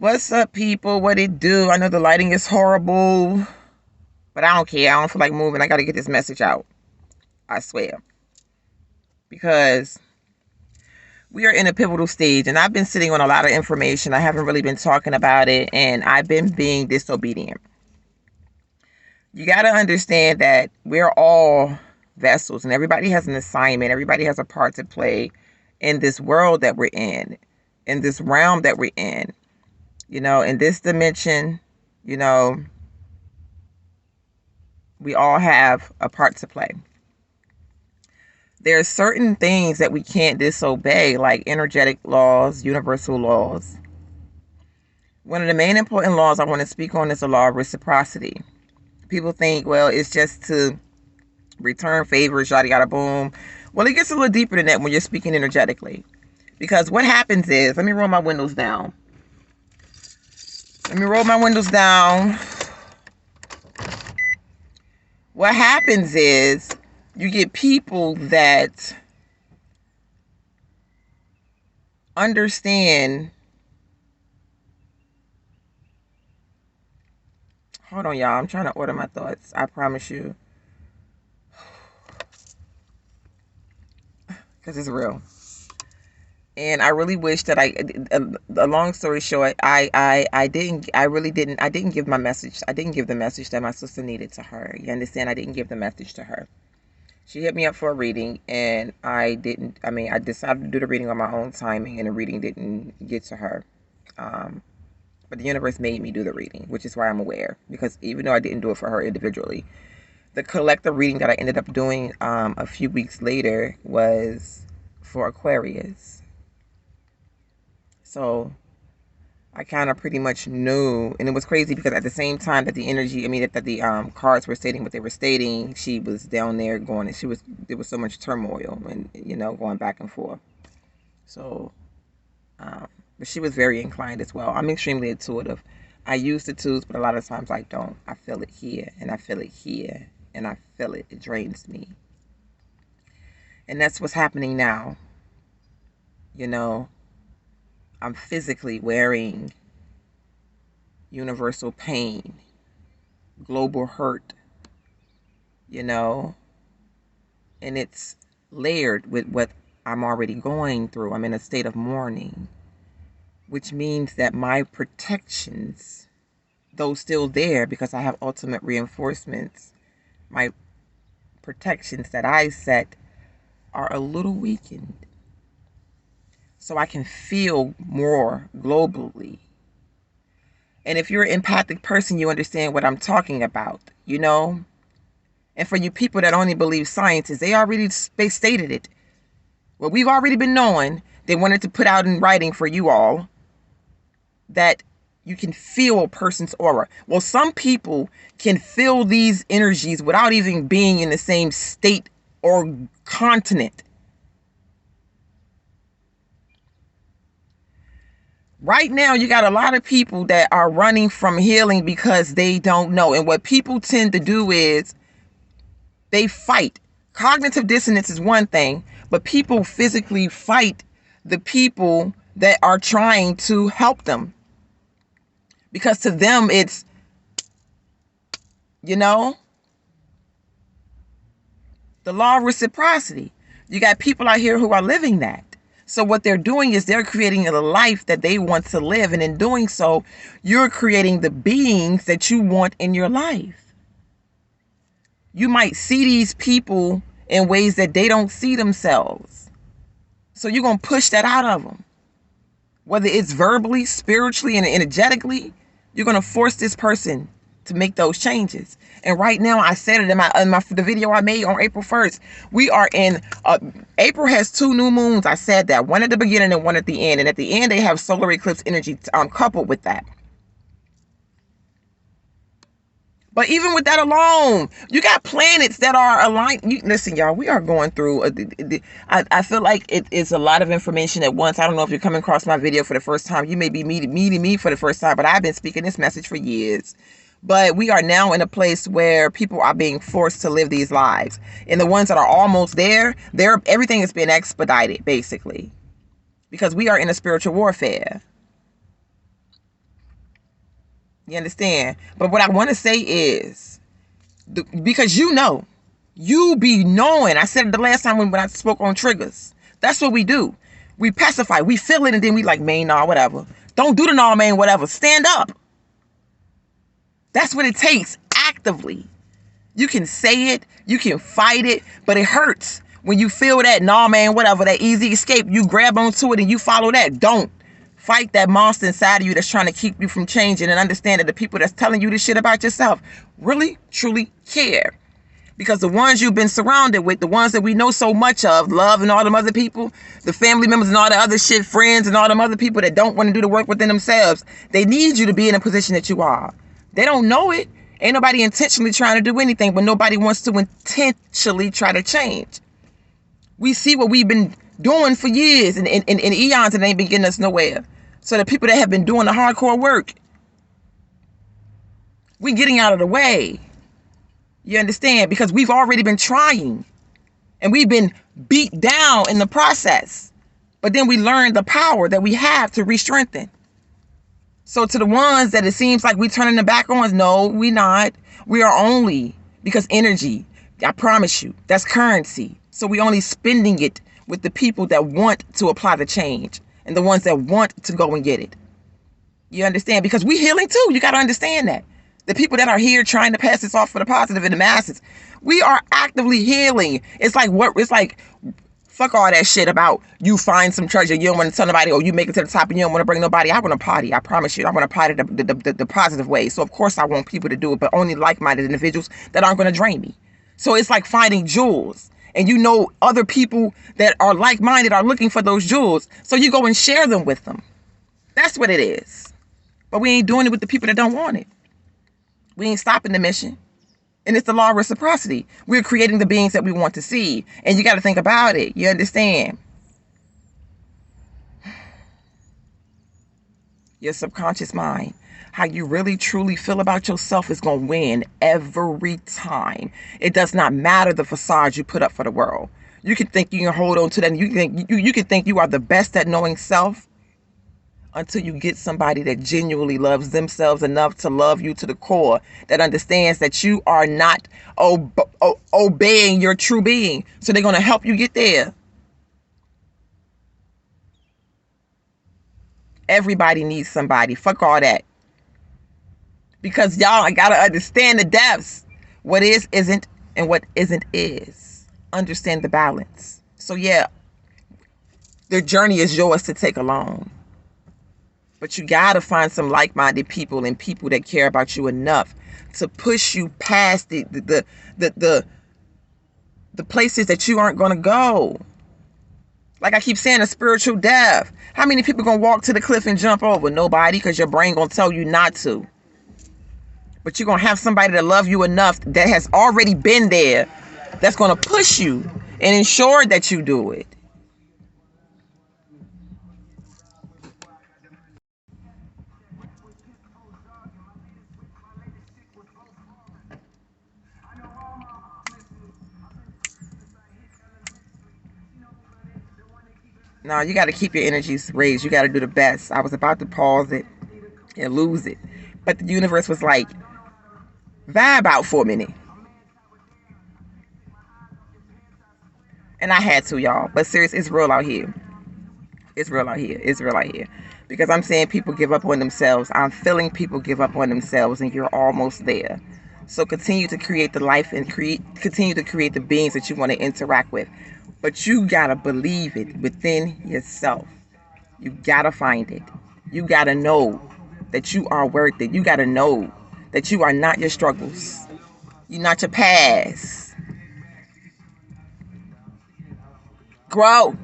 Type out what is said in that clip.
What's up, people? What it do? I know the lighting is horrible, but I don't care. I don't feel like moving. I got to get this message out. I swear. Because we are in a pivotal stage, and I've been sitting on a lot of information. I haven't really been talking about it, and I've been being disobedient. You got to understand that we're all vessels, and everybody has an assignment. Everybody has a part to play in this world that we're in this realm that we're in. In this dimension, you know, we all have a part to play. There are certain things that we can't disobey, like energetic laws, universal laws. One of the main important laws I want to speak on is the law of reciprocity. People think, well, it's just to return favors, yada yada boom. Well, it gets a little deeper than that when you're speaking energetically. Because what happens is, let me roll my windows down. What happens is you get people that understand. Hold on, y'all. I'm trying to order my thoughts. I promise you. Because it's real. And I really wish that a long story short, I didn't give my message. I didn't give the message that my sister needed to her. You understand? I didn't give the message to her. She hit me up for a reading, and I decided to do the reading on my own timing, and the reading didn't get to her. But the universe made me do the reading, which is why I'm aware. Because even though I didn't do it for her individually, the collective reading that I ended up doing a few weeks later was for Aquarius. So I kind of pretty much knew, and it was crazy because at the same time that the energy, that the cards were stating what they were stating, she was down there going, and there was so much turmoil and, going back and forth. So, but she was very inclined as well. I'm extremely intuitive. I use the tools, but a lot of times I don't. I feel it here, and I feel it here, and I feel it. It drains me. And that's what's happening now. I'm physically wearing universal pain, global hurt, and it's layered with what I'm already going through. I'm in a state of mourning, which means that my protections, though still there because I have ultimate reinforcements, my protections that I set are a little weakened. So I can feel more globally. And if you're an empathic person, you understand what I'm talking about, And for you people that only believe scientists, they stated it. Well, we've already been knowing. They wanted to put out in writing for you all that you can feel a person's aura. Well, some people can feel these energies without even being in the same state or continent. Right now, you got a lot of people that are running from healing because they don't know. And what people tend to do is they fight. Cognitive dissonance is one thing, but people physically fight the people that are trying to help them. Because to them, it's, the law of reciprocity. You got people out here who are living that. So what they're doing is they're creating a life that they want to live. And in doing so, you're creating the beings that you want in your life. You might see these people in ways that they don't see themselves. So you're going to push that out of them. Whether it's verbally, spiritually, and energetically, you're going to force this person to make those changes. And right now, I said it in the video I made on April 1st. We are in, April has 2 new moons. I said that. One at the beginning and one at the end. And at the end, they have solar eclipse energy coupled with that. But even with that alone, you got planets that are aligned. Listen, y'all, we are going through, I feel like it is a lot of information at once. I don't know if you're coming across my video for the first time. You may be meeting me for the first time, but I've been speaking this message for years. But we are now in a place where people are being forced to live these lives. And the ones that are almost there, everything is being expedited, basically. Because we are in a spiritual warfare. You understand? But what I want to say is, because you be knowing. I said it the last time when I spoke on triggers. That's what we do. We pacify. We feel it and then we like, man, nah, whatever. Don't do the nah, man, whatever. Stand up. That's what it takes actively. You can say it, you can fight it, but it hurts when you feel that, nah, man, whatever, that easy escape. You grab onto it and you follow that. Don't fight that monster inside of you that's trying to keep you from changing, and understand that the people that's telling you this shit about yourself really, truly care. Because the ones you've been surrounded with, the ones that we know so much of, love and all them other people, the family members and all the other shit, friends and all them other people that don't want to do the work within themselves, they need you to be in a position that you are. They don't know it. Ain't nobody intentionally trying to do anything, but nobody wants to intentionally try to change. We see what we've been doing for years and eons, and it ain't been getting us nowhere. So the people that have been doing the hardcore work, we getting out of the way. You understand? Because we've already been trying and we've been beat down in the process. But then we learned the power that we have to re-strengthen. So to the ones that it seems like we turning the back on, no, we not. We are only, because energy, I promise you, that's currency. So we only spending it with the people that want to apply the change and the ones that want to go and get it. You understand? Because we healing too. You got to understand that. The people that are here trying to pass this off for the positive in the masses, we are actively healing. It's like fuck all that shit about you find some treasure, you don't want to tell nobody, or you make it to the top and you don't want to bring nobody. I want to party. I promise you. I want to party the positive way. So of course I want people to do it, but only like-minded individuals that aren't going to drain me. So it's like finding jewels. And you know other people that are like-minded are looking for those jewels. So you go and share them with them. That's what it is. But we ain't doing it with the people that don't want it. We ain't stopping the mission. And it's the law of reciprocity. We're creating the beings that we want to see. And you got to think about it. You understand? Your subconscious mind, how you really truly feel about yourself, is going to win every time. It does not matter the facade you put up for the world. You can think you can hold on to that. And you can think you are the best at knowing self, until you get somebody that genuinely loves themselves enough to love you to the core, that understands that you are not obeying your true being. So they're going to help you get there. Everybody needs somebody. Fuck all that. Because y'all, I got to understand the depths. What is, isn't, and what isn't is. Understand the balance. So yeah, the journey is yours to take alone. But you got to find some like-minded people and people that care about you enough to push you past the places that you aren't going to go. Like I keep saying, a spiritual death. How many people going to walk to the cliff and jump over? Nobody, because your brain going to tell you not to. But you're going to have somebody that love you enough that has already been there, that's going to push you and ensure that you do it. No, you got to keep your energies raised. You got to do the best. I was about to pause it and lose it. But the universe was like, vibe out for a minute. And I had to, y'all. But serious, it's real out here. It's real out here. It's real out here. Because I'm saying people give up on themselves. I'm feeling people give up on themselves, and you're almost there. So continue to create the life and continue to create the beings that you want to interact with. But you got to believe it within yourself. You got to find it. You got to know that you are worth it. You got to know that you are not your struggles. You're not your past. Grow.